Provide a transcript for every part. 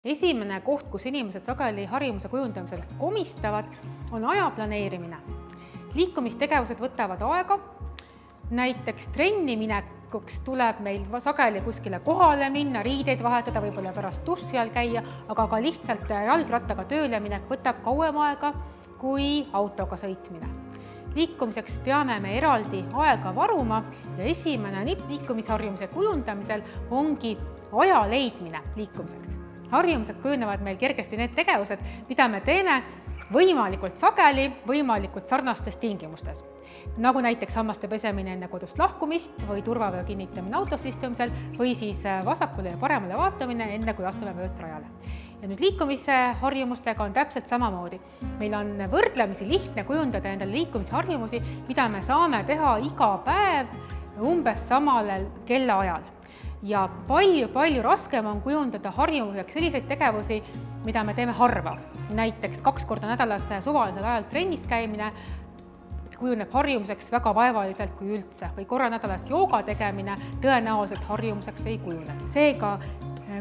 Esimene koht, kus inimesed sageli harjumuse kujundamisel komistavad, on aja planeerimine. Liikumistegevused võtavad aega, näiteks trenni minekuks tuleb meil sageli kuskile kohale minna, riideid vahetada, võib-olla pärast duši all käia, aga ka lihtsalt jalgrattaga tööle minek võtab kauem aega kui autoga sõitmine. Liikumiseks peame me eraldi aega varuma ja esimene nipp liikumisharjumuse kujundamisel ongi aja leidmine liikumiseks. Harjumused kujunevad meil kergesti need tegevused, mida me teeme võimalikult sageli, võimalikult sarnastes tingimustes. Nagu näiteks hammaste pesemine enne kodust lahkumist või turvavöö kinnitamine autos istumisel või siis vasakule ja paremale vaatamine enne, kui astume vöötrajale. Ja nüüd liikumise harjumustega on täpselt samamoodi. Meil on võrdlemisi lihtne kujundada endale liikumisharjumusi, mida me saame teha iga päev umbes samal kellaajal. Ja palju raskem on kujundada harjumuseks selliseid tegevusi, mida me teeme harva. Näiteks 2 korda nädalas suvalisel ajal trennis käimine kujuneb harjumuseks väga vaevaliselt kui üldse või korra nädalas jooga tegemine tõenäoliselt harjumuseks ei kujune. Seega,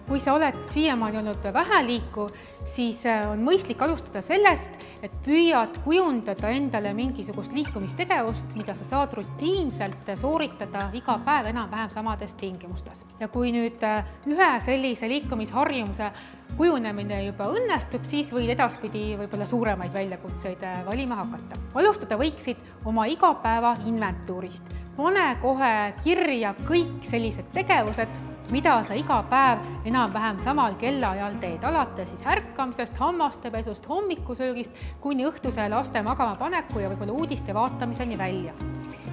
kui sa oled siiamaani olnud väheliikuv, siis on mõistlik alustada sellest, et püüad kujundada endale mingisugust liikumistegevust, mida sa saad rutiinselt sooritada iga päev enam-vähem samades tingimustes. Ja kui nüüd ühe sellise liikumisharjumuse kujunemine juba õnnestub, siis võid edaspidi võib-olla suuremaid väljakutseid valima hakata. Alustada võiksid oma igapäeva inventuurist. Pane kohe kirja kõik sellised tegevused, mida sa iga päev enam-vähem samal kellaajal teed, alates siis ärkamisest, hammastepesust, hommikusöögist kuni õhtuse laste magama paneku ja võib-olla uudiste vaatamiseni välja.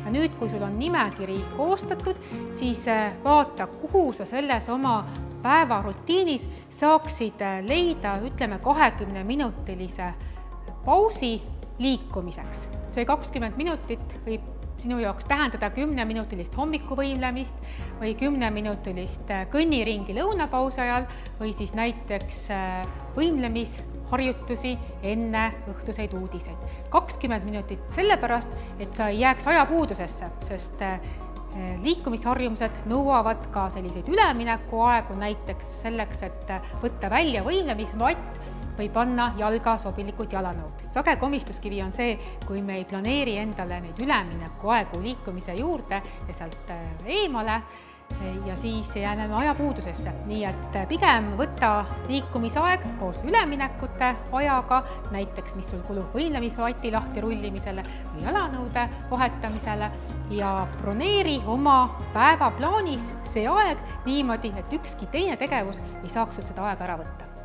Ja nüüd, kui sul on nimekiri koostatud, siis vaata, kuhu sa selles oma päevarutiinis saaksid leida, ütleme, 20-minutilise pausi liikumiseks. See 20 minutit võib sinu jaoks tähendada 10-minutilist hommikuvõimlemist või 10-minutilist kõnniringi lõunapausi ajal või siis näiteks võimlemisharjutusi enne õhtuseid uudiseid. 20 minutit sellepärast, et sa ei jääks ajapuudusesse, sest liikumisharjumused nõuavad ka selliseid üleminekuaegu, näiteks selleks, et võtta välja võimlemisvatt või panna jalga sobilikud jalanõud. Sage komistuskivi on see, kui me ei planeeri endale neid üleminekuaegu liikumise juurde ja sealt eemale ja siis jääme ajapuudusesse. Nii et pigem võta liikumisaeg koos üleminekute ajaga, näiteks mis sul kulub võimlemisvati lahti rullimisele või jalanõude vahetamisele ja broneeri oma päevaplaanis see aeg niimoodi, et ükski teine tegevus ei saaks sul seda aega ära võtta.